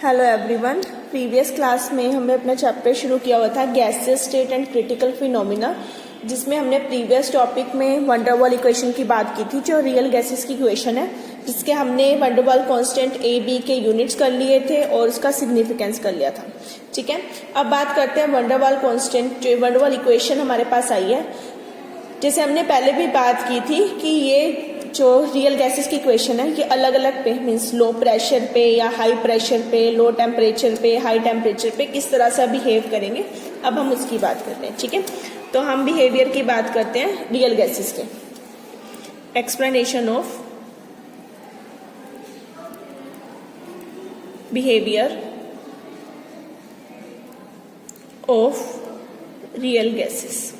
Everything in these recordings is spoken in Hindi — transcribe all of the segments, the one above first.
Hello everyone. प्रीवियस क्लास में हमने अपना चैप्टर शुरू किया हुआ था gaseous state and critical phenomena, जिसमें हमने प्रीवियस टॉपिक में वंडरवॉल इक्वेशन की बात की थी, जो रियल गैसेस की इक्वेशन है, जिसके हमने वंडरवॉल कांस्टेंट ए बी के यूनिट्स कर लिए थे और उसका सिग्निफिकेंस कर लिया था। ठीक है, अब बात करते हैं वंडरवॉल कांस्टेंट, जो वंडरवॉल इक्वेशन हमारे पास आई है। जैसे हमने पहले भी बात की थी कि ये जो रियल गैसेस की इक्वेशन है ये अलग अलग पे मीन्स लो प्रेशर पे या हाई प्रेशर पे, लो टेम्परेचर पे, हाई टेम्परेचर पे किस तरह से बिहेव करेंगे, अब हम उसकी बात करते हैं। ठीक है, तो हम बिहेवियर की बात करते हैं रियल गैसेस के। Explanation of behaviour of real gases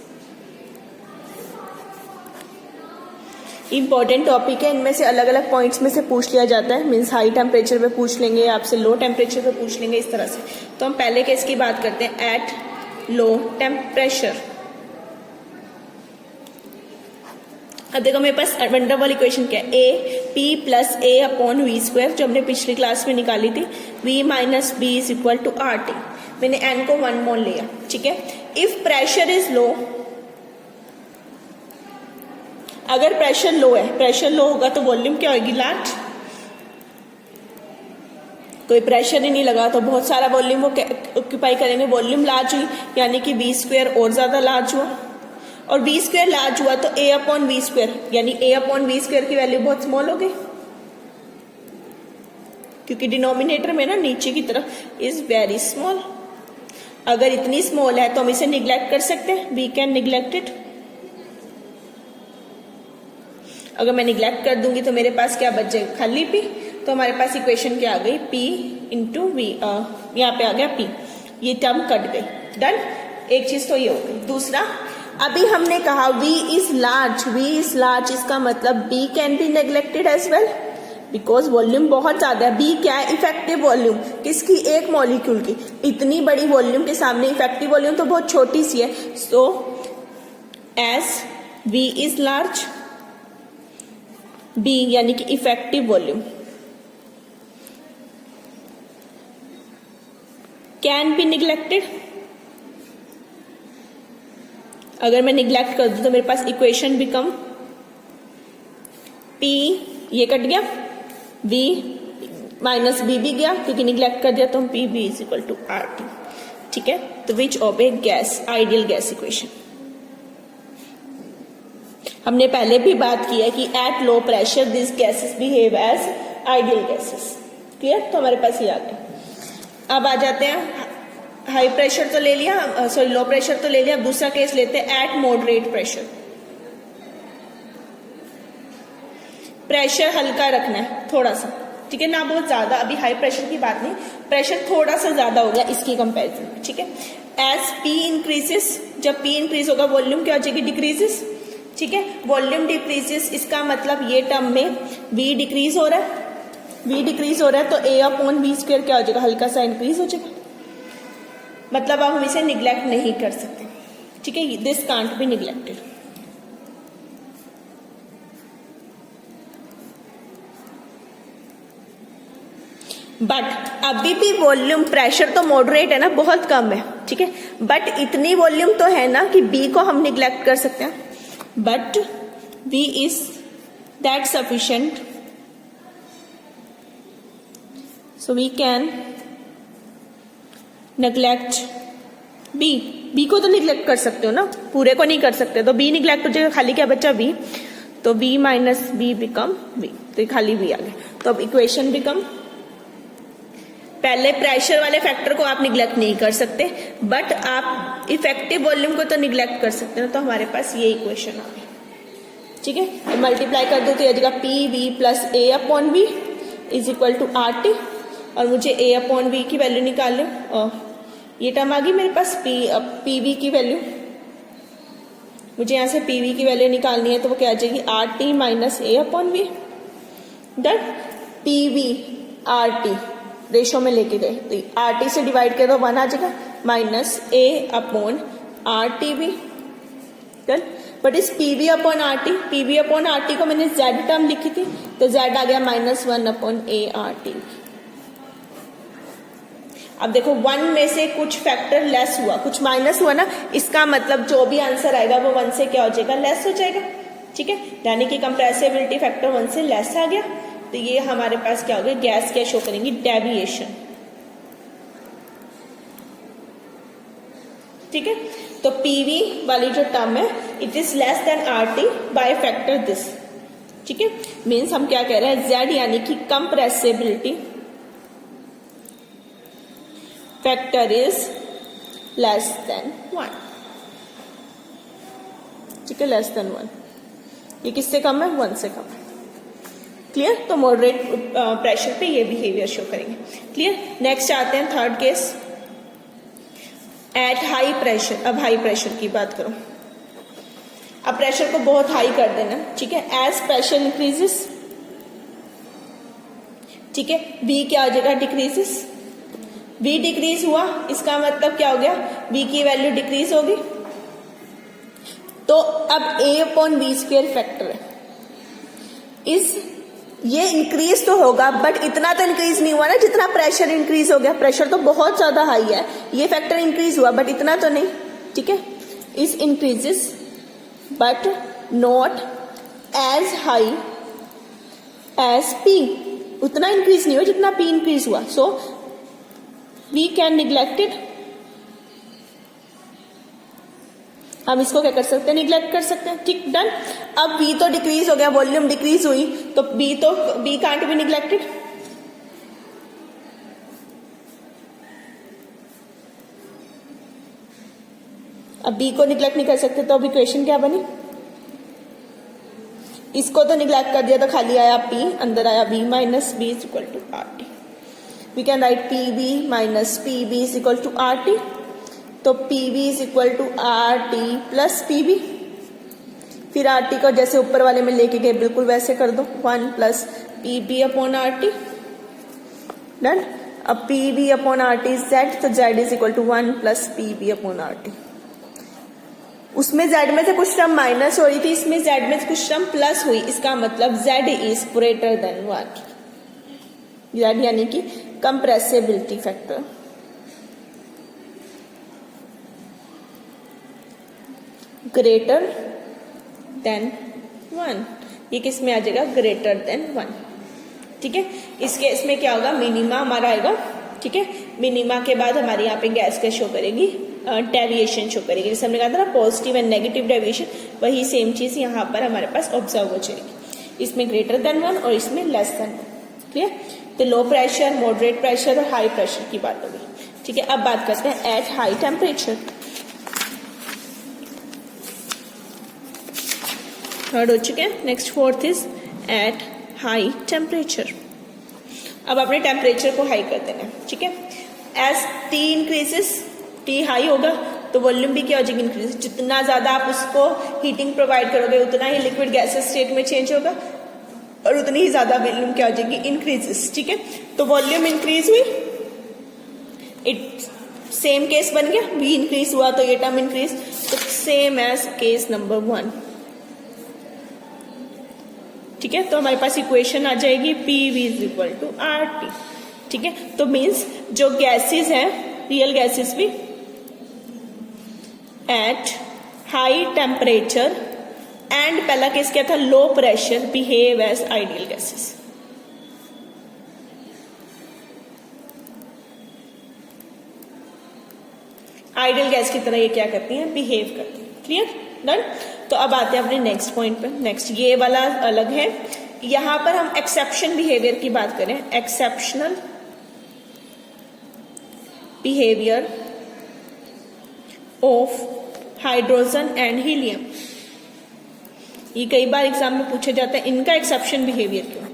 important topic है। इनमें से अलग अलग पॉइंट्स में से पूछ लिया जाता है, मीन्स हाई टेम्परेचर पे पूछ लेंगे, आपसे लो टेम्परेचर पे पूछ लेंगे, इस तरह से। तो हम पहले केस की बात करते हैं, एट लो टेम्परेचर। अब देखो मेरे पास वंडरवॉल इक्वेशन क्या है, A P plus A upon V square, जो हमने पिछली क्लास में निकाली थी, V minus B is equal to R T. मैंने एन को 1 मोल लिया। ठीक है, इफ प्रेशर इज लो, अगर प्रेशर लो है, प्रेशर लो होगा तो वॉल्यूम क्या होगी, लार्ज। कोई प्रेशर ही नहीं लगा तो बहुत सारा वॉल्यूम वो ऑक्यूपाई करेंगे, वॉल्यूम लार्ज हुई यानी कि बी स्क्वायर और ज्यादा लार्ज हुआ, और बी स्क्वायर लार्ज हुआ तो ए अपॉन वी स्क्वायर, यानी ए अपॉन वी स्क्वायर की वैल्यू बहुत स्मॉल हो गई, क्योंकि डिनोमिनेटर में ना नीचे की तरफ इज वेरी स्मॉल। अगर इतनी स्मॉल है तो हम इसे निग्लेक्ट कर सकते हैं, वी कैन निग्लेक्ट इट। अगर मैं निग्लेक्ट कर दूंगी तो मेरे पास क्या बच जाएगा, खाली पी। तो हमारे पास इक्वेशन क्या आ गई, पी इंटू वी, यहाँ पे आ गया पी, ये टर्म कट गई। डन, एक चीज तो ये हो गई। दूसरा, अभी हमने कहा V is large, V is large, इसका मतलब B can be neglected as well, because volume बहुत ज्यादा है। बी क्या है, इफेक्टिव वॉल्यूम, किसकी, एक मॉलिक्यूल की। इतनी बड़ी वॉल्यूम के सामने इफेक्टिव वॉल्यूम तो बहुत छोटी सी है। So as V is large, B यानी कि effective volume can be neglected. अगर मैं निग्लेक्ट कर दूं तो मेरे पास इक्वेशन बिकम पी, ये कट गया, बी माइनस बी भी गया क्योंकि निग्लेक्ट कर दिया, तो हम P B is equal to R T. ठीक है, तो which of a gas, ideal gas equation. हमने पहले भी बात की है कि at low pressure this gases behave as ideal gases. Clear, तो हमारे पास ये आ गया। अब आ जाते हैं, हाई प्रेशर तो ले लिया, सॉरी लो प्रेशर तो ले लिया। अब दूसरा केस लेते हैं, एट मॉडरेट प्रेशर। प्रेशर हल्का रखना है थोड़ा सा, ठीक है ना, बहुत ज्यादा। अभी हाई प्रेशर की बात नहीं, प्रेशर थोड़ा सा ज्यादा हो गया इसकी कंपेरिजन में। ठीक है, एज पी इंक्रीजेस, जब पी इंक्रीज होगा वॉल्यूम क्या हो जाएगी, डिक्रीजेस। ठीक है, वॉल्यूम डिक्रीजेस, इसका मतलब ये टर्म में v डिक्रीज हो रहा है, v डिक्रीज हो रहा है तो a अपॉन वी स्क्वायर क्या हो जाएगा, हल्का सा इंक्रीज हो जाएगा। मतलब अब हम इसे निग्लेक्ट नहीं कर सकते। ठीक है, this can't be neglected. But अभी भी वॉल्यूम, प्रेशर तो मॉडरेट है ना, बहुत कम है। ठीक है, बट इतनी वॉल्यूम तो है ना कि b को हम निग्लेक्ट कर सकते हैं, but V is that sufficient, so we can neglect B। B को तो निग्लेक्ट कर सकते हो ना, पूरे को नहीं कर सकते, तो B निग्लेक्ट हो जाएगा, खाली क्या बचा V, तो V minus B become V, तो खाली V आ गया। तो अब इक्वेशन बिकम, पहले प्रेशर वाले फैक्टर को आप निग्लेक्ट नहीं कर सकते, बट आप इफेक्टिव वॉल्यूम को तो निग्लेक्ट कर सकते हो। तो हमारे पास ये इक्वेशन आ गई। ठीक है, तो मल्टीप्लाई कर दो तो ये जगह P V plus A upon V is equal to R T, और मुझे ए अपॉन वी की वैल्यू निकाल लो, और ये टर्म आ गई मेरे पास पी वी की वैल्यू। मुझे यहाँ से पी वी की वैल्यू निकालनी है, तो वो क्या आ जाएगी, R T minus A upon V. Done, P V R T ratio में लेके गए तो आर टी से डिवाइड कर दो 1 आ जाएगा, minus A upon R T V. Done, but इस पीवी अपॉन आर टी को मैंने जेड टर्म लिखी थी, तो जेड आ गया -1 अपॉन ए आर टी। अब देखो 1 में से कुछ फैक्टर लेस हुआ, कुछ माइनस हुआ ना, इसका मतलब जो भी आंसर आएगा वो 1 से क्या हो जाएगा, लेस हो जाएगा। ठीक है, यानी कि कंप्रेसिबिलिटी फैक्टर 1 से लेस आ गया, तो ये हमारे पास क्या हो गया, गैस क्या शो करेंगी, डेविएशन। ठीक है, तो पीवी वाली जो टर्म है it is less than RT by factor this. ठीक है, मीन्स हम क्या कह रहे हैं, जेड यानी कि compressibility factor is less than 1। ठीक है, लेस देन 1, ये किससे कम है, 1 से कम है। क्लियर, तो मॉडरेट प्रेशर पे ये बिहेवियर शो करेंगे। क्लियर, नेक्स्ट आते हैं third case, at high pressure. अब हाई प्रेशर की बात करो, अब प्रेशर को बहुत हाई कर देना। ठीक है, एज प्रेशर इंक्रीजेस, ठीक है, V क्या हो जाएगा, डिक्रीजेस। V डिक्रीज हुआ, इसका मतलब क्या हो गया, V की वैल्यू डिक्रीज होगी। तो अब A/V² फैक्टर है, इस ये इंक्रीज तो होगा बट इतना तो इंक्रीज नहीं हुआ ना जितना प्रेशर इंक्रीज हो गया। प्रेशर तो बहुत ज्यादा हाई है, ये फैक्टर इंक्रीज हुआ बट इतना तो नहीं। ठीक है, is increases but not as high as P, उतना इंक्रीज नहीं हुआ जितना P इंक्रीज हुआ। सो वी कैन निग्लेक्टेड, हम इसको क्या कर सकते हैं, निग्लेक्ट कर सकते हैं। ठीक, डन। अब V तो डिक्रीज हो गया, वॉल्यूम डिक्रीज हुई, तो B कांट बी निग्लेक्टेड। अब B को निग्लेक्ट नहीं कर सकते, तो अब इक्वेशन क्या बनी, इसको तो निग्लेक्ट कर दिया तो खाली आया P, अंदर आया V minus B is equal to RT। We can write PV minus PB is equal to RT। तो PV is equal to RT plus PB, फिर RT को जैसे ऊपर वाले में लेके गए बिल्कुल वैसे कर दो, 1 plus PB upon RT। Done. अब PB upon RT is Z, तो Z is equal to 1 plus PB upon RT। उसमें Z में से कुछ टर्म माइनस हो रही थी, इसमें Z में से कुछ टर्म प्लस हुई, इसका मतलब Z is greater than 1। Z यानी कि कंप्रेसिबिलिटी फैक्टर ग्रेटर देन 1, ये किस में आ जाएगा, ग्रेटर देन 1। ठीक है, इस केस में क्या होगा, मिनिमा हमारा आएगा। ठीक है, मिनिमा के बाद हमारे यहाँ पे गैस क्या शो करेगी, डेविएशन शो करेगी। जैसे हमने कहा था ना पॉजिटिव एंड नेगेटिव डेविएशन, वही सेम चीज यहाँ पर हमारे पास ऑब्जर्व हो जाएगी। इसमें ग्रेटर देन 1 और इसमें लेस देन 1। क्लियर, तो लो प्रेशर, मॉडरेट प्रेशर और हाई प्रेशर की बात होगी। ठीक है, अब बात करते हैं एट हाई टेम्परेचर। थर्ड हो चुके हैं, next fourth is at high temperature. अब अपने टेम्परेचर को हाई कर देना। ठीक है, as T increases, T high होगा तो वॉल्यूम भी क्या हो जाएगी, इंक्रीज। जितना ज्यादा आप उसको हीटिंग प्रोवाइड करोगे उतना ही लिक्विड गैसेस स्टेट में चेंज होगा और उतनी ही ज्यादा वॉल्यूम क्या हो जाएगी, इंक्रीजेस। ठीक है, तो वॉल्यूम इंक्रीज हुई, इट सेम केस बन गया, V इंक्रीज हुआ तो ये टर्म इंक्रीज, तो सेम एज केस नंबर 1। ठीक है, तो हमारे पास इक्वेशन आ जाएगी PV is equal to RT। ठीक है, तो मीन्स जो गैसेस हैं, रियल गैसेस भी एट हाई टेम्परेचर एंड पहला केस क्या था, low pressure, behave as ideal gases. Ideal gas की तरह ये क्या करती हैं, बिहेव करती हैं। Clear, done. तो अब आते हैं अपने नेक्स्ट पॉइंट पे। नेक्स्ट ये वाला अलग है, यहां पर हम एक्सेप्शन बिहेवियर की बात करें, exceptional behaviour of hydrogen and helium. ये कई बार एग्जाम में पूछा जाता है, इनका एक्सेप्शन बिहेवियर क्यों,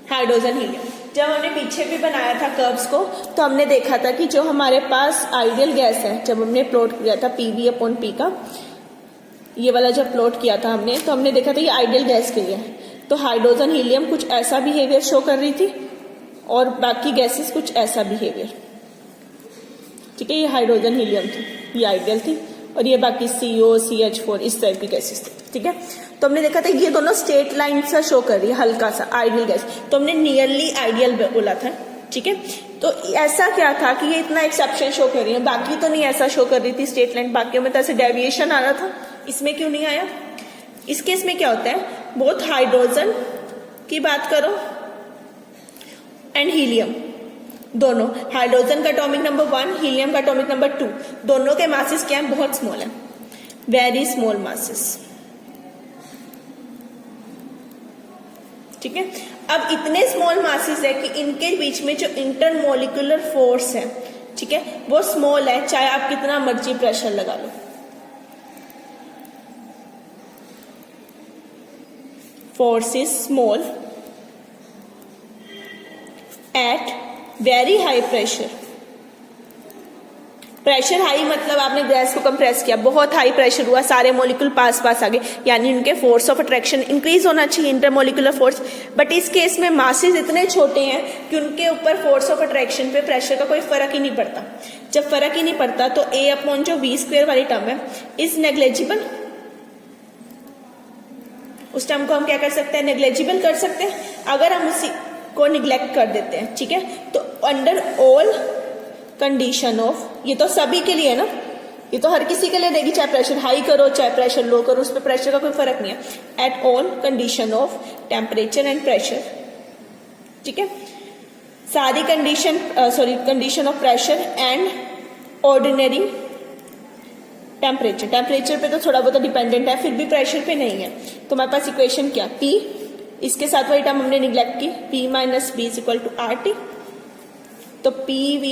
हाइड्रोजन हीलियम। जब हमने पीछे भी बनाया था कर्व्स को तो हमने देखा था कि जो हमारे पास आइडियल गैस है, जब हमने प्लॉट किया था PV अपॉन P का, ये वाला जब प्लॉट किया था हमने, तो हमने देखा था ये आइडियल गैस के लिए है। तो हाइड्रोजन हीलियम कुछ ऐसा बिहेवियर शो कर रही थी और बाकी गैसेस कुछ ऐसा बिहेवियर। ठीक है, ये हाइड्रोजन हीलियम थी, ये आइडियल थी, और ये बाकी CO, CH4 इस टाइप की गैसेस थी। ठीक है, तो हमने देखा था ये दोनों स्ट्रेट लाइन सा शो कर रही है, हल्का सा आइडियल गैस, तो हमने नियरली आइडियल बोला था। ठीक है। तो ऐसा क्या था कि ये इतना एक्सेप्शन शो कर रही है, बाकी तो नहीं ऐसा शो कर रही थी स्ट्रेट लाइन, बाकियों में तो ऐसे डेविएशन आ रहा था, इसमें क्यों नहीं आया? इस केस में क्या होता है, बोथ हाइड्रोजन की बात करो एंड हीलियम, दोनों, हाइड्रोजन का एटॉमिक नंबर 1, हीलियम का एटॉमिक नंबर 2, दोनों के मासेस क्या है, बहुत स्मॉल है, वेरी स्मॉल मासेस, ठीक है। अब इतने स्मॉल मासेस है कि इनके बीच में जो इंटरमोलिकुलर फोर्स है, ठीक है, वो स्मॉल है, चाहे आप कितना मर्जी प्रेशर लगा लो। Force is small at very high pressure. Pressure high मतलब आपने गैस को कंप्रेस किया, बहुत हाई प्रेशर हुआ, सारे मॉलिक्यूल पास पास आ गए, यानी उनके फोर्स ऑफ अट्रैक्शन इंक्रीज होना चाहिए, इंटरमोलिकुलर फोर्स। बट इस केस में मासेस इतने छोटे हैं कि उनके ऊपर फोर्स ऑफ अट्रैक्शन पे प्रेशर का कोई फर्क ही नहीं पड़ता। जब फर्क ही नहीं पड़ता तो A अपॉन जो v² वाली टर्म है इज नेग्लेजिबल। उस टर्म को हम क्या कर सकते हैं, नेग्लेजिबल कर सकते हैं। अगर हम उसी को निग्लेक्ट कर देते हैं, ठीक है, तो अंडर ऑल कंडीशन ऑफ, ये तो सभी के लिए है ना, ये तो हर किसी के लिए देगी, चाहे प्रेशर हाई करो चाहे प्रेशर लो करो, उस पर प्रेशर का कोई फर्क नहीं है। At all condition of temperature and pressure, ठीक है, सारी condition condition of pressure and ordinary temperature. Temperature पे तो थोड़ा बहुत डिपेंडेंट है, फिर भी प्रेशर पे नहीं है। तो हमारे पास इक्वेशन क्या, P, इसके साथ वाली टर्म हमने निग्लेक्ट की, P minus B is equal to RT, तो PV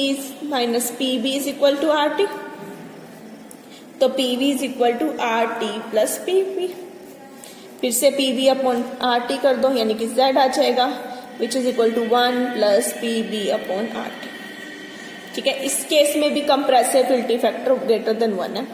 minus PB is equal to RT, तो PV is equal to RT plus PV। फिर से PV अपॉन RT कर दो, यानी कि Z आ जाएगा, which is equal to 1 plus PB upon RT, ठीक है। इस केस में भी कंप्रेसिबिलिटी फैक्टर ग्रेटर देन 1 है।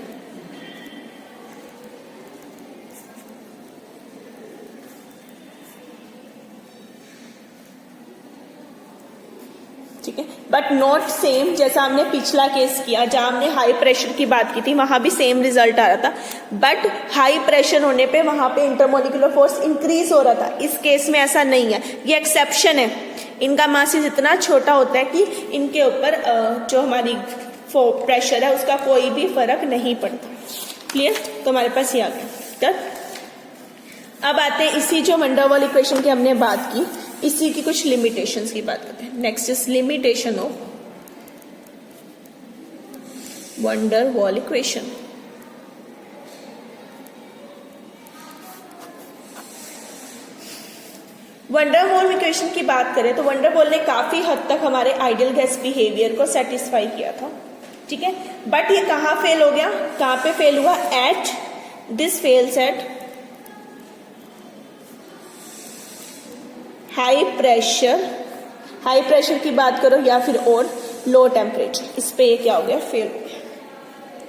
ठीक है, बट नॉट सेम जैसा हमने पिछला केस किया जहां हमने हाई प्रेशर की बात की थी, वहां भी सेम रिजल्ट आ रहा था, बट हाई प्रेशर होने पे वहां पे इंटरमोलिकुलर फोर्स इंक्रीज हो रहा था। इस केस में ऐसा नहीं है, ये एक्सेप्शन है। इनका मासेस इतना छोटा होता है कि इनके ऊपर जो हमारी प्रेशर है उसका कोई भी फर्क नहीं पड़ता। क्लियर? तो हमारे पास ये आ गया। अब आते हैं इसी जो वंडर वॉल इक्वेशन की हमने बात की, इसी की कुछ लिमिटेशंस की बात करते हैं। Next is limitation of wonder wall equation. Wonder wall equation की बात करें तो वंडर वॉल ने काफी हद तक हमारे आइडियल गैस बिहेवियर को सेटिस्फाई किया था, ठीक है, बट ये कहां फेल हो गया, कहां पे फेल हुआ, at this fails at high pressure की बात करो या फिर और लो टेम्परेचर, इस पे ये क्या हो गया, फेल हो गया,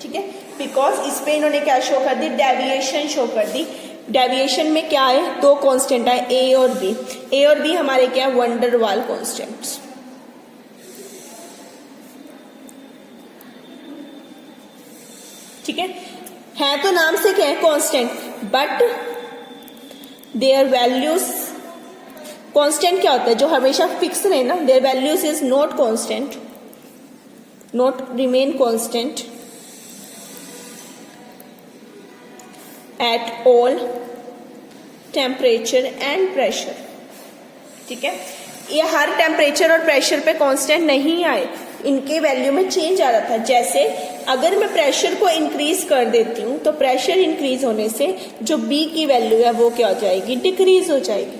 ठीक है, बिकॉज इस पे इन्होंने क्या शो कर दी, डेविएशन शो कर दी। डेविएशन में क्या है, दो कांस्टेंट है, ए और बी। ए और बी हमारे क्या है, वंडर वॉल कांस्टेंट्स, ठीक है तो नाम से क्या है, constant, but there values, constant क्या होता है, जो हमेशा फिक्स रहे ना, there values is not constant, not remain constant at all temperature and pressure, ठीक है। ये हर टेम्परेचर और प्रेशर पे कांस्टेंट नहीं आए, इनके वैल्यू में चेंज आ रहा था। जैसे अगर मैं प्रेशर को इंक्रीज कर देती हूँ तो प्रेशर इंक्रीज होने से जो बी की वैल्यू है वो क्या हो जाएगी, डिक्रीज हो जाएगी,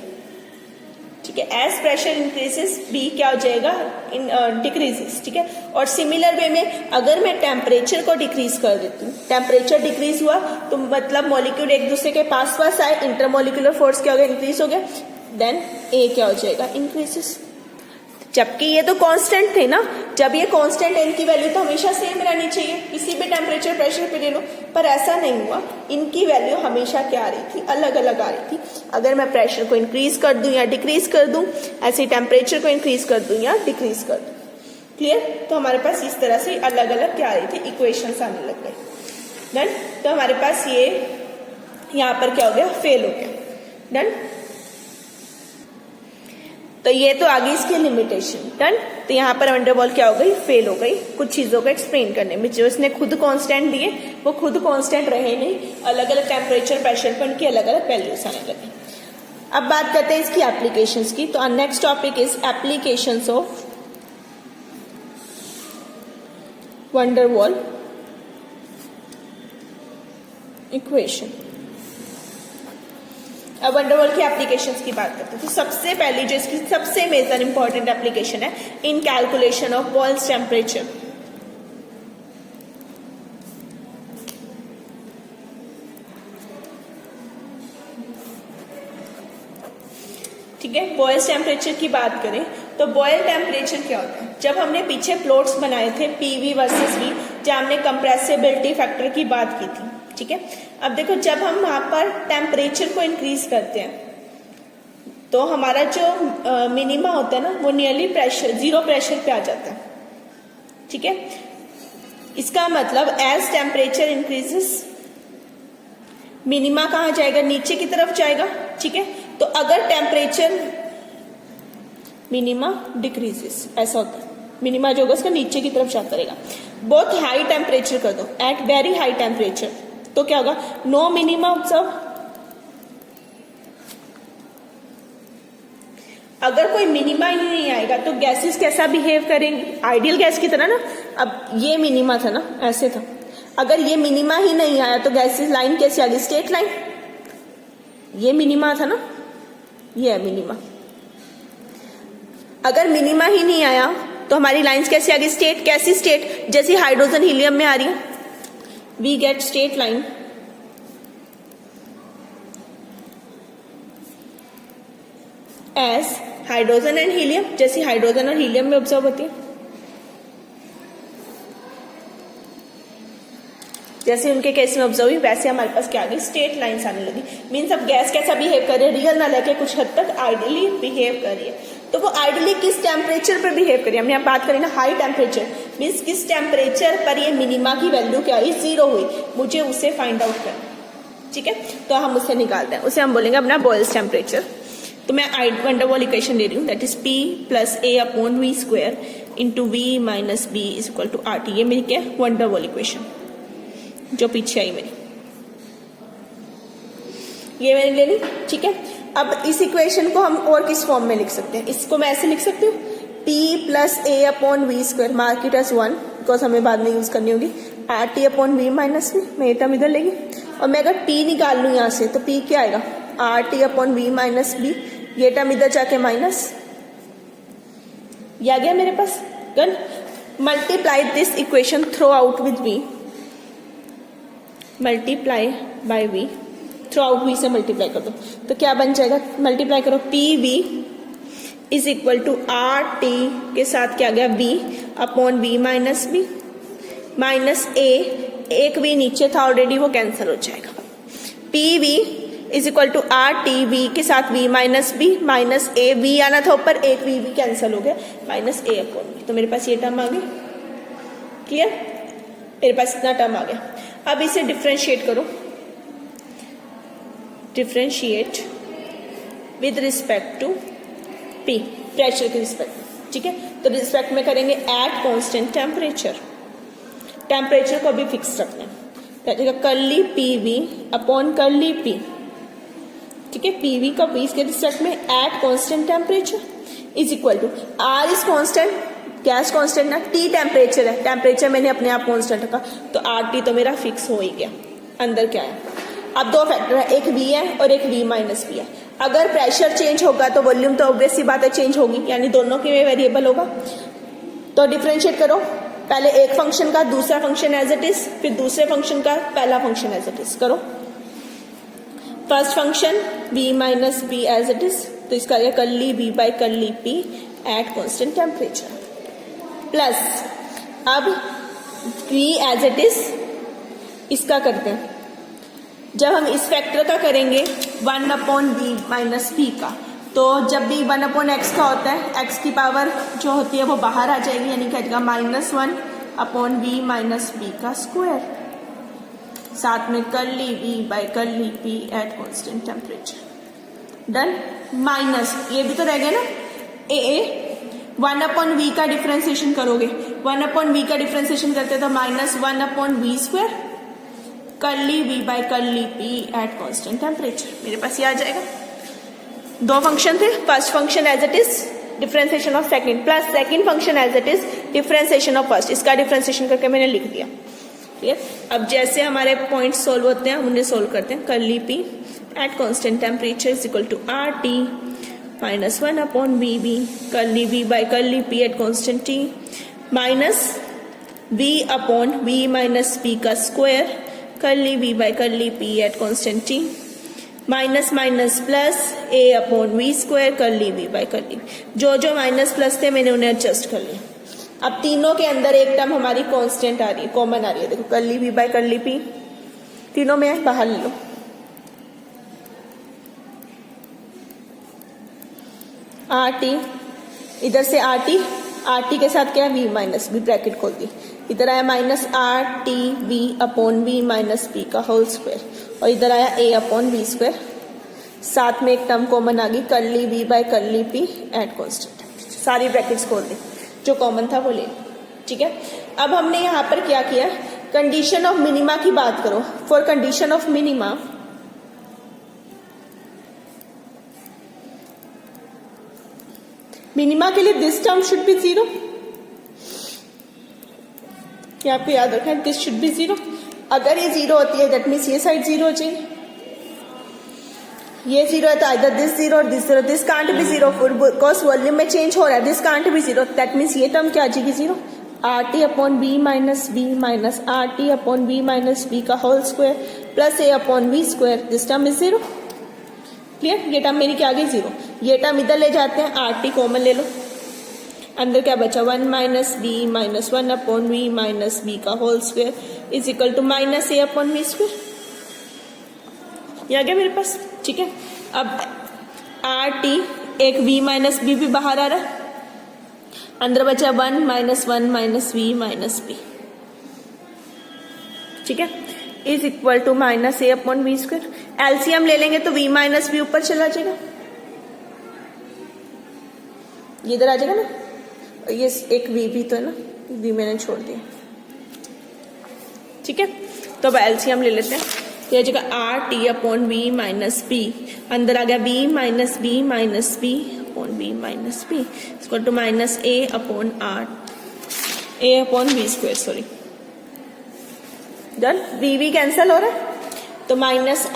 ठीक है। एज प्रेशर इंक्रीजेस बी क्या हो जाएगा, डिक्रीजेस, ठीक है। और सिमिलर वे में अगर मैं टेम्परेचर को डिक्रीज कर देती हूँ, टेम्परेचर डिक्रीज हुआ तो मतलब मॉलिक्यूल एक दूसरे के पास पास आए, इंटरमोलिकुलर फोर्स क्या हो गया, इंक्रीज हो गया, देन ए क्या हो जाएगा, इंक्रीजेस। जबकि ये तो कांस्टेंट थे ना, जब ये कांस्टेंट है इनकी वैल्यू तो हमेशा सेम रहनी चाहिए, किसी भी टेम्परेचर प्रेशर पे ले लो, पर ऐसा नहीं हुआ, इनकी वैल्यू हमेशा क्या आ रही थी, अलग अलग आ रही थी। अगर मैं प्रेशर को इंक्रीज कर दूं या डिक्रीज कर दूं, ऐसे टेम्परेचर को इंक्रीज कर दूं या डिक्रीज कर दूं, क्लियर। तो हमारे पास इस तरह से अलग अलग क्या आ रही थी, इक्वेशंस आने लग गए। डन। तो हमारे पास ये यहाँ पर क्या हो गया, फेल हो गया। डन। तो ये तो आगे इसकी लिमिटेशन। डन। तो यहाँ पर वंडर वॉल क्या हो गई, फेल हो गई कुछ चीजों को एक्सप्लेन करने में। जो इसने खुद कांस्टेंट दिए वो खुद कांस्टेंट रहे नहीं, अलग अलग टेम्परेचर प्रेशर पर उनकी अलग अलग वैल्यूज आने लगी। अब बात करते हैं इसकी एप्लीकेशंस की। तो next topic is applications of wonder wall equation. अब वंडर वॉल की एप्लीकेशंस की बात करते हैं। तो सबसे पहली जो इसकी सबसे मेजर इंपॉर्टेंट एप्लीकेशन है इन कैलकुलेशन ऑफ बॉयल्स टेम्परेचर। ठीक है, बॉयल्स टेम्परेचर की बात करें तो बॉयल टेम्परेचर क्या होता है, जब हमने पीछे प्लॉट्स बनाए थे पीवी वर्सेस वी, जहां हमने कंप्रेसिबिलिटी फैक्टर की बात की थी। ठीक है, अब देखो जब हम वहां पर टेम्परेचर को इंक्रीज करते हैं तो हमारा जो मिनिमा होता है ना वो नियरली प्रेशर जीरो प्रेशर पे आ जाता है। ठीक है, इसका मतलब एज टेम्परेचर इंक्रीजेस मिनिमा कहाँ जाएगा, नीचे की तरफ जाएगा। ठीक है, तो अगर टेम्परेचर मिनिमा डिक्रीजेस ऐसा होता है, मिनिमा जो होगा उसका नीचे की तरफ जाता रहेगा। बहुत हाई टेम्परेचर कर दो, एट वेरी हाई टेम्परेचर, तो क्या होगा, नो मिनिमा ऑब्जर्व। अगर कोई मिनिमा ही नहीं आएगा तो गैसेस कैसा बिहेव करेंगी, आइडियल गैस की तरह ना। अब ये मिनिमा था ना, ऐसे था, अगर ये मिनिमा ही नहीं आया तो गैसेस लाइन कैसे आ गई, स्टेट लाइन। ये मिनिमा था ना, ये है मिनिमा। अगर मिनिमा ही नहीं आया तो हमारी लाइंस कैसे आ गई, स्टेट। कैसी स्टेट, जैसी हाइड्रोजन हीलियम में आ रही है, we get straight line. As hydrogen and helium, जैसी हाइड्रोजन और हीलियम में ऑब्जर्व होती है, जैसे उनके केस में ऑब्जर्व हुई वैसे हमारे पास क्या आ गई, स्टेट लाइन्स आने लगी। मीन्स अब गैस कैसा बिहेव कर रही है, रियल ना लेके कुछ हद तक आइडियली बिहेव कर रही है। तो वो आइडियली किस टेम्परेचर पर बिहेव करिए, हमने यहाँ बात करी ना हाई टेम्परेचर, मीन्स किस टेम्परेचर पर ये मिनिमा की वैल्यू क्या हुई, जीरो हुई, मुझे उसे फाइंड आउट करना। ठीक है, तो हम उसे निकालते हैं, उसे हम बोलेंगे अपना बॉयल्स टेम्परेचर। तो मैं वंडर वॉल इक्वेशन ले रही हूँ, that is P plus A upon V square into V minus B is equal to RT। ये मेरी क्या है, वंडर वॉल इक्वेशन जो पीछे आई मेरी, ये मैंने ले ली। ठीक है, अब इस इक्वेशन को हम और किस फॉर्म में लिख सकते हैं, इसको मैं ऐसे लिख सकती हूँ, P plus A upon V square, mark it as 1 because हमें बाद में यूज करनी होगी, RT upon V minus V, मैं ये टर्म इधर लेगी, और मैं अगर P निकाल लूँ यहाँ से तो P क्या आएगा, RT upon V minus B, ये टर्म इधर जाके माइनस, ये आ गया मेरे पास। Done. Multiply this equation throughout with V, multiply by V, throughout V से मल्टीप्लाई कर दो तो क्या बन जाएगा, मल्टीप्लाई करो PV is equal to RT के साथ क्या आ गया V upon V minus B minus A, एक V नीचे था ऑलरेडी वो कैंसिल हो जाएगा। PV is equal to RT, V के साथ V minus B minus A, V आना था ऊपर, एक V भी कैंसिल हो गया, माइनस A अपॉन B। तो मेरे पास ये टर्म आ गया, क्लियर, मेरे पास इतना टर्म आ गया। अब इसे डिफ्रेंशिएट करो, differentiate with respect to P, pressure के रिस्पेक्ट। ठीक है, तो रिस्पेक्ट में करेंगे एट कांस्टेंट टेम्परेचर, टेम्परेचर को भी फिक्स रखना है, curly PV upon curly P। ठीक है, PV का V के रिस्पेक्ट में at constant temperature is equal to R is constant, gas constant ना, T टेम्परेचर है, टेम्परेचर मैंने अपने आप कांस्टेंट रखा तो RT तो मेरा फिक्स हो ही गया। अंदर क्या है, अब दो फैक्टर है, एक V है और एक V माइनस V है। अगर प्रेशर चेंज होगा तो वॉल्यूम तो ऑब्वियस सी बात है चेंज होगी, यानी दोनों के में वेरिएबल होगा। तो डिफरेंशिएट करो, पहले एक फंक्शन का दूसरा फंक्शन एज इट इज, फिर दूसरे फंक्शन का पहला फंक्शन एज इट इज करो। First function V minus B as it is, तो इसका आएगा curly V by curly P at constant temperature, plus अब V एज इट इज इसका करते हैं, जब हम इस फैक्टर का करेंगे 1 अपॉन V माइनस B का, तो जब भी 1 अपॉन एक्स का होता है, x की पावर जो होती है वो बाहर आ जाएगी, यानी क्या जाएगा -1 अपॉन V माइनस B का स्क्वायर, साथ में curly V by curly P at constant temperature. Done. Minus ये भी तो रह गया ना, 1/v का डिफ्रेंसिएशन करोगे, 1/v का डिफ्रेंसिएशन करते तो -1/v² curly v by curly p at constant temperature, मेरे पास ये आ जाएगा। दो फंक्शन थे, first function as it is differentiation of second plus second function as it is differentiation of first, इसका डिफ्रेंसिएशन करके मैंने लिख दिया। क्लियर? अब जैसे हमारे पॉइंट सोल्व होते हैं हम उन्हें सोल्व करते हैं। Curly p at constant temperature is equal to RT minus 1/VB curly v by curly p at constant T minus v/v minus p का square curly v by curly p at constant T minus minus plus a/v² curly v by curly, जो माइनस प्लस थे मैंने उन्हें एडजस्ट कर लिया। अब तीनों के अंदर एक टर्म हमारी कांस्टेंट आ रही है, कॉमन आ रही है, देखो curly v by curly p तीनों में बाहर ले लो। RT इधर से RT के साथ क्या है v माइनस b, ब्रैकेट खोल दी, इधर आया माइनस RTv/v माइनस p का होल स्क्वायर और इधर आया a/v², साथ में एक टर्म कॉमन आ गई curly v by curly p at constant, सारी ब्रैकेट्स खोल दी, जो कॉमन था वो ले ली। ठीक है, अब हमने यहां पर क्या किया, कंडीशन ऑफ मिनिमा की बात करो। फॉर कंडीशन ऑफ मिनिमा के लिए दिस टर्म शुड बी 0, ये आपको याद रखना है, दिस शुड बी 0। अगर ये 0 होती है दैट मीन्स ये साइड 0 हो जाएगी, ये 0 है तो आइदर दिस 0 और this 0, this can't be 0 because volume में चेंज हो रहा है, this can't be 0, that means ये टर्म क्या आ जाएगी 0। RT/v minus b minus RT/v minus b का whole square plus a/v², this term is 0। Clear? ये टर्म मेरी क्या आ गई 0, ये टर्म इधर ले जाते हैं, RT कॉमन ले लो, अंदर क्या बचा 1 minus b minus 1/v minus b का whole square is equal to minus a/v², ये आ गया मेरे पास। ठीक है, अब RT एक v माइनस b भी बाहर आ रहा है, अंदर बचा 1 minus 1 minus v minus b, ठीक है, is equal to minus a/v²। LCM ले लेंगे तो v माइनस b ऊपर चला जाएगा, ये इधर आ जाएगा ना, ये एक v भी तो है ना, v मैंने छोड़ दिया। ठीक है, तो अब एलसीएम ले लेते हैं, ये जगह RT/v माइनस b, अंदर आ गया v minus b minus b upon b minus b equal to minus a/v², sorry, done. v cancel हो रहा है तो माइनस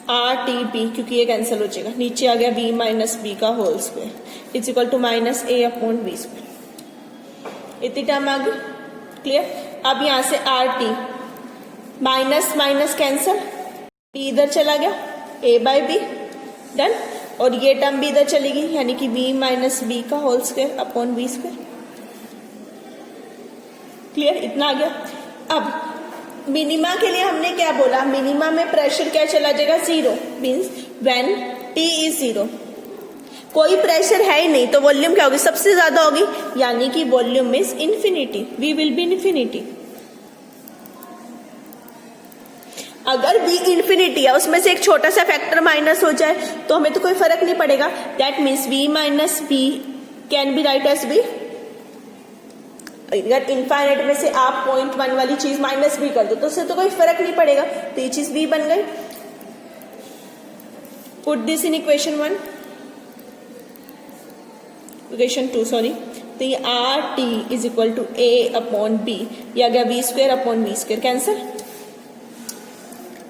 RTB क्योंकि ये कैंसिल हो जाएगा, नीचे आ गया v माइनस b का whole square is equal to minus a/v², इतनी टर्म आ गई। क्लियर? अब यहां से RT minus minus cancel, b इधर चला गया a/b, डन, और ये टर्म भी इधर चलेगी यानी कि v माइनस b का whole square upon v²। Clear? इतना आ गया। अब मिनिमा के लिए हमने क्या बोला, मिनिमा में प्रेशर क्या चला जाएगा 0, मीन्स व्हेन T इज 0, कोई प्रेशर है ही नहीं तो वॉल्यूम क्या होगी, सबसे ज्यादा होगी, यानी कि volume means infinity, V will be infinity. अगर V इन्फिनिटी है उसमें से एक छोटा सा फैक्टर माइनस हो जाए तो हमें तो कोई फर्क नहीं पड़ेगा, that means V minus B can be write as B। अगर इनफाइनाइट में से आप 0.1 वाली चीज माइनस b कर दो तो उससे तो कोई फर्क नहीं पड़ेगा, तो ये चीज b बन गई। Put this in equation 1, equation 2 sorry, तो ये RT is equal to a/b, ये आ गया v² अपॉन v², कैंसिल,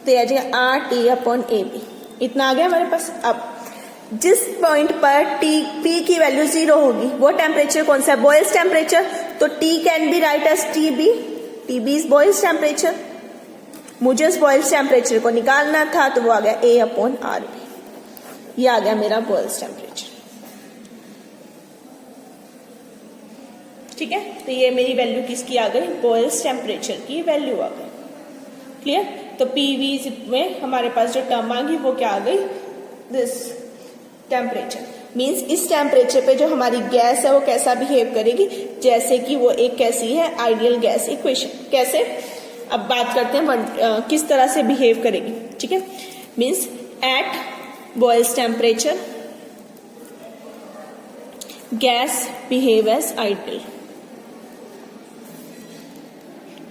तो ये आ जाएगा RT/ab, इतना आ गया हमारे पास। अब जिस पॉइंट पर P की वैल्यू 0 होगी वो टेम्परेचर कौन सा है, बॉयल्स टेम्परेचर, तो T can be write as TB is Boyle's temperature. मुझे उस बॉयल्स टेम्परेचर को निकालना था तो वो आ गया A/RB, ये आ गया मेरा बॉयल्स टेम्परेचर। ठीक है, तो ये मेरी वैल्यू किसकी आ गई, बॉयल्स टेम्परेचर की वैल्यू आ गई। क्लियर? तो PV में हमारे पास जो टर्म आ गई वो क्या आ गई, दिस टेम्परेचर, मीन्स इस टेम्परेचर पे जो हमारी गैस है वो कैसा बिहेव करेगी, जैसे कि वो एक कैसी है, आइडियल गैस इक्वेशन। कैसे, अब बात करते हैं किस तरह से बिहेव करेगी। ठीक है, means at Boyle's temperature gas behave as ideal.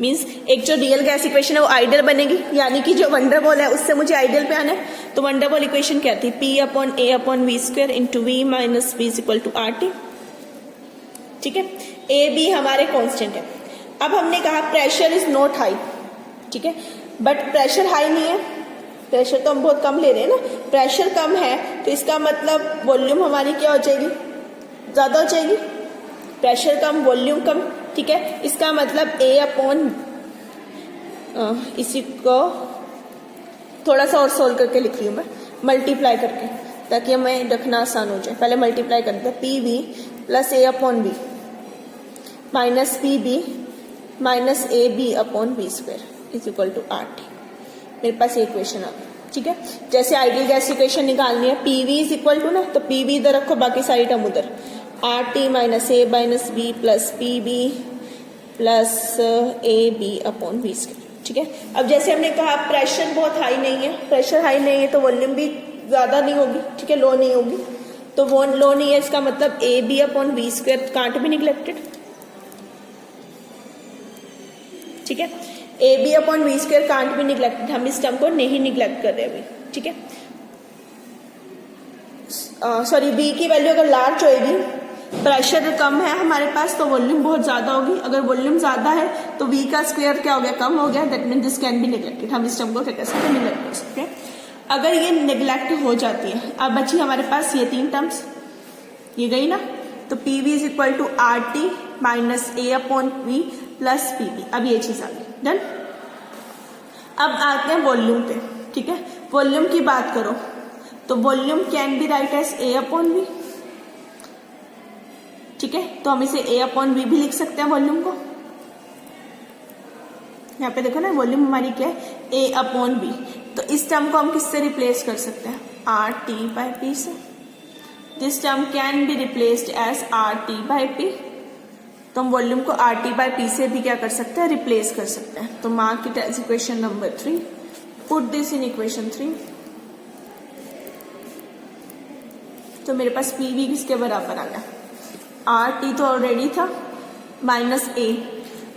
Means एक जो रियल गैस इक्वेशन है वो आइडियल बनेगी, यानी कि जो वंडरवॉल है उससे मुझे आइडियल पे आना है। तो वंडरवॉल इक्वेशन क्या थी? P/A/V² into V minus V is equal to RT। ठीक है, A B हमारे कांस्टेंट है। अब हमने कहा प्रेशर इज नॉट हाई, ठीक है, बट प्रेशर हाई नहीं है, प्रेशर तो हम बहुत कम ले रहे हैं ना, प्रेशर कम है तो इसका मतलब वॉल्यूम हमारी क्या हो जाएगी? ज्यादा हो जाएगी। प्रेशर कम वॉल्यूम कम, ठीक है, इसका मतलब A अपॉन इसी को थोड़ा सा और सोल्व करके लिख रही हूं मैं, मल्टीप्लाई करके, ताकि हमें रखना आसान हो जाए। पहले मल्टीप्लाई करते हैं, PV plus A upon B minus PB minus AB upon V² is equal to RT। मेरे पास ये इक्वेशन आ गई। ठीक है, जैसे आइडियल गैस इक्वेशन निकालनी है, PV इज इक्वल टू ना, तो PV इधर रखो, बाकी सारी टर्म उधर, RT minus A minus B plus PB plus AB upon V²। ठीक है, अब जैसे हमने कहा प्रेशर बहुत हाई नहीं है, प्रेशर हाई नहीं है तो वॉल्यूम भी ज्यादा नहीं होगी, ठीक है, लो नहीं होगी, तो वो लो नहीं है, इसका मतलब AB upon V² can't be neglected. ठीक है, AB upon V² can't be neglected, हम इस टर्म को नहीं निगलेक्ट कर रहे अभी। ठीक है, सॉरी, B की वैल्यू अगर लार्ज होएगी, प्रेशर कम है हमारे पास तो वॉल्यूम बहुत ज्यादा होगी, अगर वॉल्यूम ज्यादा है तो V का स्क्वायर क्या हो गया? कम हो गया, that mean this can be neglected. हम इस टर्म को क्या कर सकते हैं? निगलेक्ट कर सकते हैं। अगर ये निगलेक्ट हो जाती है, अब बची हमारे पास ये तीन टर्म्स, ये गई ना, तो PV is equal to RT minus A upon V plus PB। अब ये चीज आ गई, डन। अब आते हैं वॉल्यूम पे। ठीक है, वॉल्यूम की बात करो तो volume can be write as A upon V। ठीक है, तो हम इसे A अपॉन V भी लिख सकते हैं वॉल्यूम को। यहाँ पे देखो ना, वॉल्यूम हमारी क्या है? A upon V। तो इस टर्म को हम किससे रिप्लेस कर सकते हैं? RT बाई P से। This term can be replaced as RT by P। तो हम वॉल्यूम को RT बाई P से भी क्या कर सकते हैं? रिप्लेस कर सकते हैं। तो mark it as equation number 3। Put this in equation 3। तो मेरे पास PV किसके बराबर आ गया? RT तो ऑलरेडी था, minus A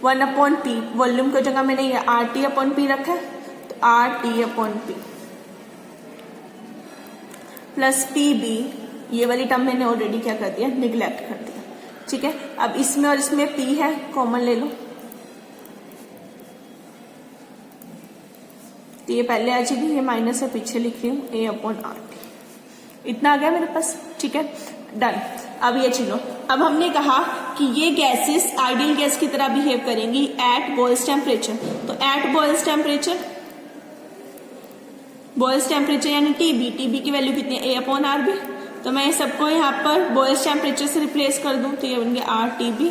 1 upon P, volume की जगह मैंने ये RT अपॉन P रखा है, तो RT upon P plus PB, ये वाली टर्म मैंने ऑलरेडी क्या कर दिया? निगलेक्ट कर दिया। ठीक है, अब इसमें और इसमें P है, कॉमन ले लो, तो ये पहले आ जाएगी, ये माइनस है, पीछे लिख रही हूँ A अपॉन RT। इतना आ गया मेरे पास। ठीक है, डन। अब ये चलो, अब हमने कहा कि ये गैसेस आइडियल गैस की तरह बिहेव करेंगी एट बॉयल्स टेम्परेचर। तो at Boyle's temperature, Boyle's temperature यानी टीबी की वैल्यू कितनी है? A upon RB। तो मैं सबको यहाँ पर बॉयल्स टेम्परेचर से रिप्लेस कर दूं, तो ये बन गया RTB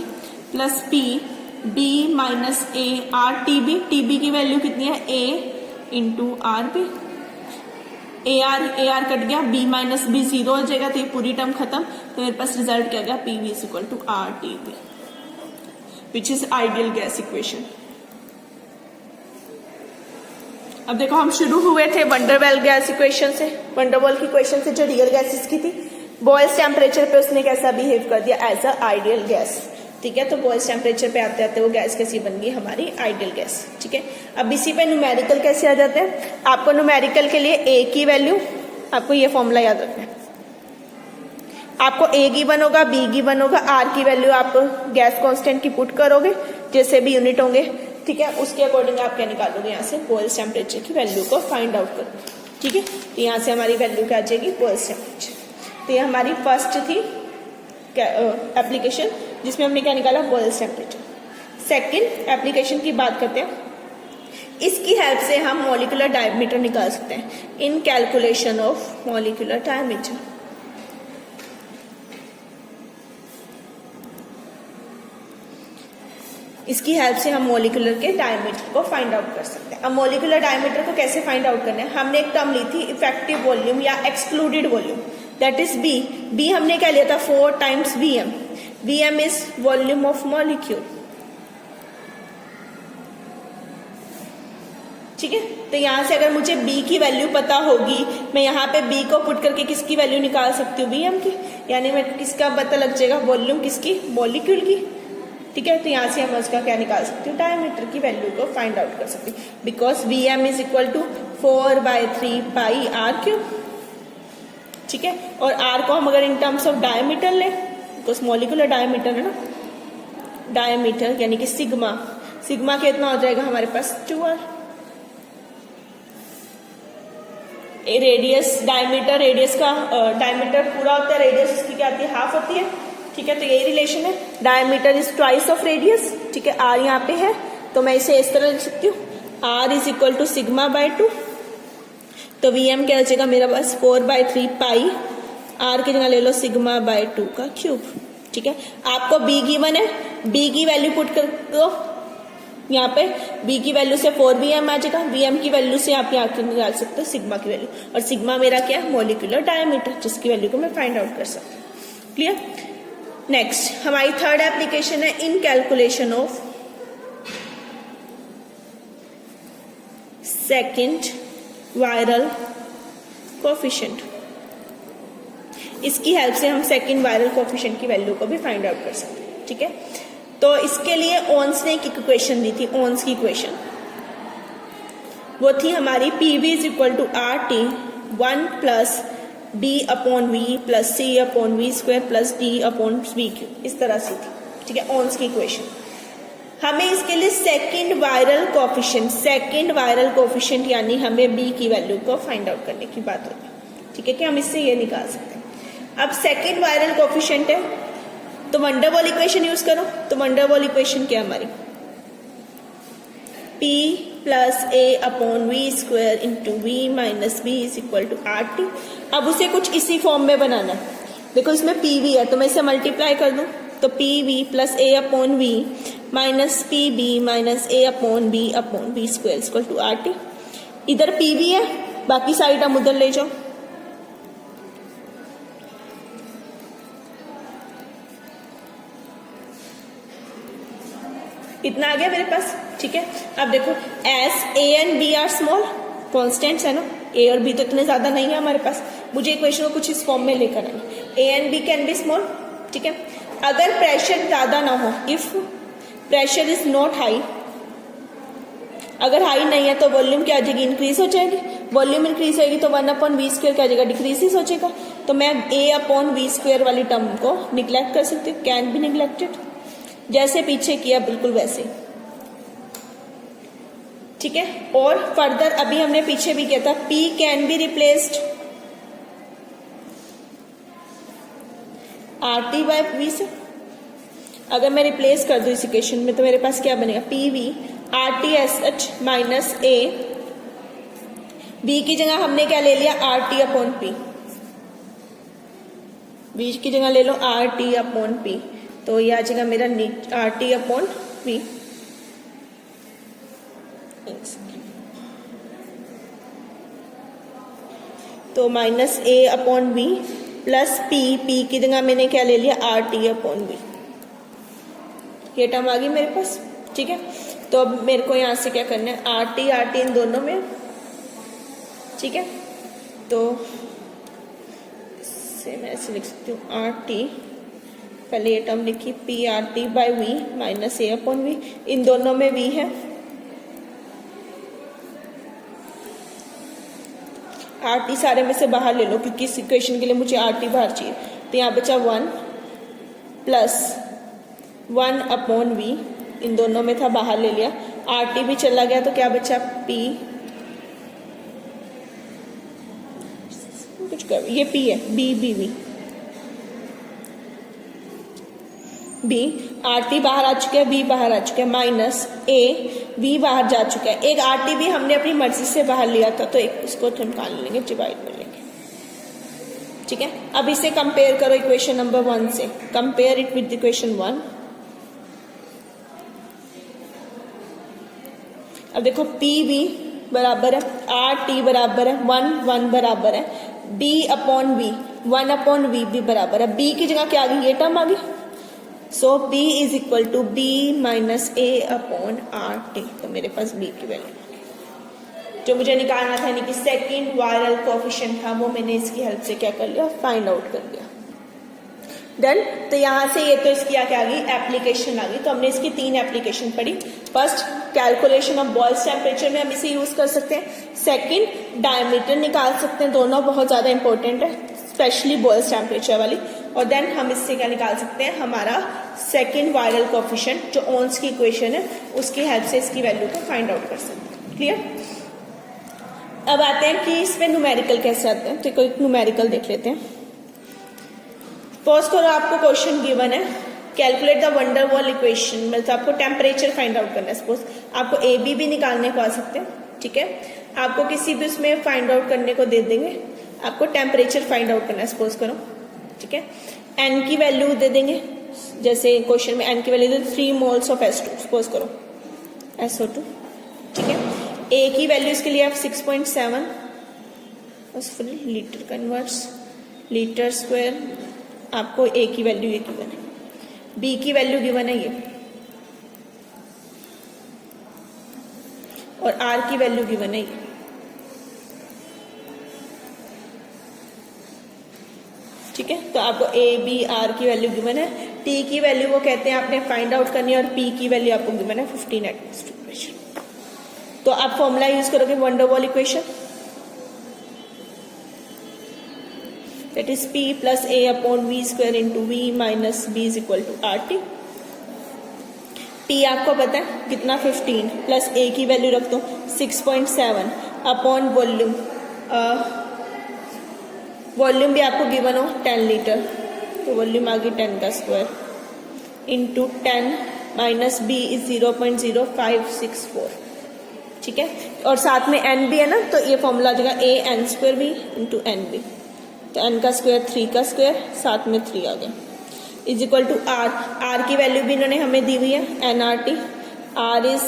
plus PB minus A RTB। TB की वैल्यू कितनी है? A into RB। AR cut गया, B माइनस B 0 हो जाएगा, तो ये पूरी टर्म खत्म। तो मेरे पास रिजल्ट क्या गया? PV is equal to RTB, which is ideal gas equation. अब देखो, हम शुरू हुए थे वंडरवेल गैस इक्वेशन से, वंडरवॉल की इक्वेशन से, जो रियल गैसेस की थी। बॉयल्स टेम्परेचर पे उसने कैसा बिहेव कर दिया? As a ideal gas. ठीक है, तो बॉयल्स टेम्परेचर पे आते आते वो गैस कैसी बन गई? हमारी आइडियल गैस। ठीक है, अब इसी पे न्यूमेरिकल कैसे आ जाते हैं? आपको न्यूमेरिकल के लिए A की वैल्यू, आपको ये फॉर्मूला याद रखना है, आपको A गिवन होगा, B गिवन होगा, R की वैल्यू आप गैस कांस्टेंट की पुट करोगे, जैसे भी यूनिट होंगे। ठीक है, उसके अकॉर्डिंग आप क्या निकालोगे? यहाँ से बॉयल्स टेम्परेचर की वैल्यू को फाइंड आउट करोगे। ठीक है, तो यहाँ से हमारी वैल्यू क्या आ जाएगी? Boils temperature. तो ये हमारी फर्स्ट थी एप्लीकेशन, जिसमें हमने क्या निकाला? Boils temperature. सेकंड एप्लीकेशन की बात करते हैं, इसकी हेल्प से हम मॉलिक्यूलर डायमीटर निकाल सकते हैं इन कैलकुलेशन ऑफ मॉलिक्यूलर डायमीटर। इसकी हेल्प से हम मॉलिक्यूलर के डायमीटर को फाइंड आउट कर सकते हैं। अब मॉलिक्यूलर डायमीटर को कैसे फाइंड आउट करना है? हमने एक टर्म ली थी इफेक्टिव वॉल्यूम या excluded volume, that is B। B हमने क्या लिया था? 4 times VM। VM is volume of molecule. ठीक है। तो यहाँ से अगर मुझे b की वैल्यू पता होगी, मैं यहाँ पे b को पुट करके किसकी वैल्यू निकाल सकती हूँ, Vm की, यानी मैं किसका पता लग जाएगा, वॉल्यूम किसकी, मॉलिक्यूल की। ठीक है, तो यहाँ से हम उसका क्या निकाल सकते हो, डायमीटर की वैल्यू को फाइंड आउट कर सकते हैं, because Vm is equal to 4/3 pi r³। ठीक है, और r को हम अगर इन टर्म्स ऑफ डायमीटर लें, बिकॉज मॉलिक्यूलर डायमीटर है ना, डायमीटर यानी कि सिग्मा, सिग्मा कितना हो जाएगा हमारे पास 2r। रेडियस डायमीटर, रेडियस का डायमीटर पूरा होता है, रेडियस इसकी क्या आती है, हाफ होती है। ठीक है, तो यही रिलेशन है, diameter is twice of radius. ठीक है, r यहाँ पे है तो मैं इसे इस तरह लिख सकती हूँ, r इज इक्वल टू σ/2। तो Vm क्या हो जाएगा मेरा पास 4/3 पाई, r की जगह ले लो σ/2 का क्यूब। ठीक है, आपको b गिवन है, b की वैल्यू पुट कर दो यहाँ पे, b की वैल्यू से 4Vm आ जाएगा, Vm की वैल्यू से आप यहाँ के निकाल सकते हो सिग्मा की वैल्यू, और सिग्मा मेरा क्या है, मॉलिक्यूलर डायमीटर, जिसकी वैल्यू को मैं फाइंड आउट कर सकती हूँ। क्लियर। नेक्स्ट हमारी थर्ड एप्लीकेशन है इन calculation of second viral coefficient. इसकी हेल्प से हम सेकंड वायरल कोफिशिएंट की वैल्यू को भी फाइंड आउट कर सकते हैं। ठीक है, तो इसके लिए ओन्स ने एक इक्वेशन दी थी, ओन्स की इक्वेशन वो थी हमारी PV is equal to RT 1 plus D/V plus C/V² plus D/V³, इस तरह से थी। ठीक है, ओन्स की इक्वेशन। हमें इसके लिए सेकंड वायरल कोफिशिएंट यानी हमें B की वैल्यू को फाइंड आउट करने की बात होगी। ठीक है, कि हम इससे ये निकाल सकते हैं। अब सेकंड वायरल कोफिशिएंट है तो वंडर वॉल इक्वेशन यूज करो। तो वंडर वॉल इक्वेशन क्या हमारी, P plus A/V² into V minus V is equal to RT। अब उसे कुछ इसी फॉर्म में बनाना है। देखो इसमें PV है तो मैं इसे मल्टीप्लाई कर दूं, तो PV plus A/V minus PB minus A/V/V² equal to RT। इधर PV है, बाकी साइड हम उधर ले जाओ। इतना आ गया मेरे पास। ठीक है, अब देखो as A and B are small constants है ना, A और B तो इतने ज्यादा नहीं है हमारे पास, मुझे इक्वेशन को कुछ इस फॉर्म में लेकर आना, A and B can B small. ठीक है, अगर प्रेशर ज्यादा ना हो, if pressure is not high, अगर हाई नहीं है तो वॉल्यूम क्या आ जाएगी, इंक्रीज हो जाएगी। वॉल्यूम इंक्रीज होगी तो 1/V² क्या आ जाएगा, डिक्रीज हो जाएगा। तो मैं A/V² वाली टर्म को निग्लेक्ट कर सकती हूँ, कैन बी निग्लेक्टेड, जैसे पीछे किया बिल्कुल वैसे। ठीक है, और फर्दर अभी हमने पीछे भी किया था, P can be replaced RT/V से। अगर मैं रिप्लेस कर दूं इस इक्वेशन में तो मेरे पास क्या बनेगा, PV RT/SH minus A, V की जगह हमने क्या ले लिया, RT/P, V की जगह ले लो RT/P, तो ये आ जाएगा मेरा RT/V। तो माइनस A/V प्लस P की जगह मैंने क्या ले लिया, RT/V। ये टर्म आ गई मेरे पास। ठीक है, तो अब मेरे को यहां से क्या करना है, RT इन दोनों में। ठीक है, तो इससे मैं ऐसे लिख सकती हूँ, RT, पहले ये टर्म लिखी PRT/V माइनस A/V, इन दोनों में V है, RT सारे में से बाहर ले लो क्योंकि इस इक्वेशन के लिए मुझे RT बाहर चाहिए। तो यहाँ बचा 1 प्लस 1/V, इन दोनों में था, बाहर ले लिया, RT भी चला गया, तो क्या बचा P, कुछ कर, ये P है, B B RT बाहर आ चुका है, B बाहर आ चुका है, माइनस A V बाहर जा चुका है। एक RT भी हमने अपनी मर्जी से बाहर लिया था, तो एक इसको हम निकाल लेंगे, डिवाइड कर लेंगे। ठीक है, अब इसे कंपेयर करो इक्वेशन नंबर 1 से, कंपेयर इट विद इक्वेशन 1। अब देखो PV बराबर है RT बराबर है 1 बराबर है D/V, 1/V भी बराबर है, B की जगह क्या आ गई, ये टर्म आ गई। So B is equal to B minus A/RT, तो मेरे पास B की वैल्यू। जो मुझे निकालना था, यानी कि सेकंड वायरल कोएफिशिएंट था, वो मैंने इसकी हेल्प से क्या कर लिया, फाइंड आउट कर लिया। डन। तो यहाँ से ये तो इसकी क्या आ गई, एप्लीकेशन आ गई। तो हमने इसकी 3 एप्लीकेशन पढ़ी। First, calculation of boils temperature में हम इसे यूज कर सकते हैं। सेकंड, डायमीटर निकाल सकते हैं, दोनों बहुत ज्यादा इंपॉर्टेंट है, स्पेशली बॉयल्स टेम्परेचर वाली। और देन हम इससे क्या निकाल सकते हैं, हमारा सेकंड वायरल कोएफिशिएंट जो ओन्स की इक्वेशन है, उसकी हेल्प से इसकी वैल्यू को फाइंड आउट कर सकते हैं। क्लियर। अब आते हैं कि इसमें न्यूमेरिकल कैसे आते हैं। तो कोई न्यूमेरिकल देख लेते हैं। फर्स्ट करो, आपको क्वेश्चन गिवन है, calculate the wonder wall equation, मतलब आपको टेम्परेचर फाइंड आउट करना है। सपोज आपको ए बी भी निकालने को आ सकते हैं, ठीक है। आपको किसी भी उसमें फाइंड आउट करने को दे देंगे, आपको टेम्परेचर फाइंड आउट करना है, सपोज करो, ठीक है। एन की वैल्यू दे देंगे, जैसे क्वेश्चन में एन की value 3 moles of S2, suppose करो SO2, ठीक है। ए की वैल्यू इसके लिए आप 6.7 लीटर कन्वर्ट्स लीटर स्क्वायर, आपको ए की वैल्यू ये गिवन है, बी की वैल्यू गिवन है ये, और आर की वैल्यू गिवन है ये, ठीक है। तो आपको ए बी आर की वैल्यू गिवन है। टी की वैल्यू वो कहते हैं आपने फाइंड आउट करनी है, और पी की वैल्यू आपको गिवन है 15 एटमॉस्फेरिक प्रेशर। तो आप फॉर्मूला यूज करोगे wonder wall equation, that is P plus A upon V square into V minus B is equal to RT। T आपको पता है कितना 15 प्लस A की वैल्यू रख दो 6.7 अपॉन वॉल्यूम, वॉल्यूम भी आपको गिवन हो 10 लीटर, तो वॉल्यूम आ गई 10 का square into 10 minus B is 0.0564, ठीक है। और साथ में N भी है ना, तो ये फॉर्मूला आ जाएगा AN square B into N B, तो n का स्क्वायर 3 का स्क्वायर, साथ में 3 आ गया, is equal to R। R की वैल्यू भी इन्होंने हमें दी हुई है, NRT, R इज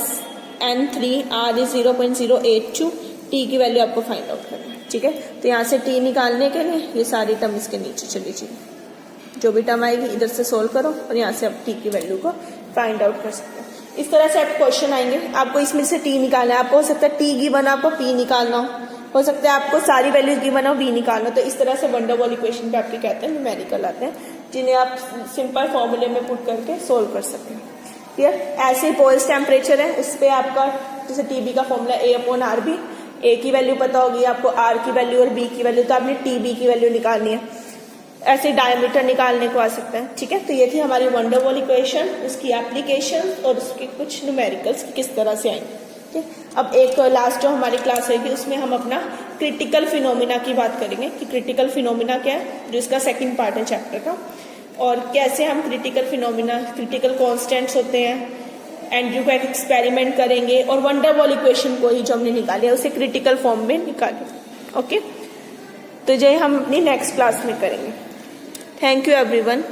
N3, R इज 0.082, T की वैल्यू आपको फाइंड आउट करना है, ठीक है। तो यहाँ से T निकालने के लिए ये सारी टर्म इसके नीचे चली जाएगी, जो भी टर्म आएगी इधर से सोल्व करो, और यहाँ से आप T की वैल्यू को फाइंड आउट कर सकते हो। इस तरह से आप क्वेश्चन आएंगे, आपको इसमें से T निकालना है, आपको हो सकता है T गिवन आपको P निकालना हो सकता है आपको सारी वैल्यूज गिवन हो, V निकालना। तो इस तरह से वंडर वॉल इक्वेशन पे आपके कहते हैं न्यूमेरिकल आते हैं, जिन्हें आप सिंपल फॉर्मूले में पुट करके सोल्व कर सकते हैं। क्लियर। ऐसे बॉयल्स टेम्परेचर है, उस पर आपका जैसे TB का फॉर्मूला A/RB, A की वैल्यू पता होगी आपको, R की वैल्यू और B की वैल्यू, तो आपने TB की वैल्यू निकालनी है। ऐसे डायमीटर निकालने को आ सकता है, ठीक है। तो ये थी हमारी वंडर वॉल इक्वेशन, उसकी एप्लीकेशन और उसके कुछ न्यूमेरिकल्स किस तरह से आएंगे। अब एक लास्ट जो हमारी क्लास रहेगी उसमें हम अपना क्रिटिकल फिनोमिना की बात करेंगे कि क्रिटिकल फिनोमिना क्या है, जो इसका सेकंड पार्ट है चैप्टर का, और कैसे हम क्रिटिकल फिनोमिना, क्रिटिकल कांस्टेंट्स होते हैं, एंड्रयू का एक्सपेरिमेंट करेंगे, और वंडर वॉल इक्वेशन को ही जो हमने निकाली है उसे क्रिटिकल फॉर्म में निकालेंगे। ओके, तो ये हम अपनी नेक्स्ट क्लास में करेंगे। Thank you everyone.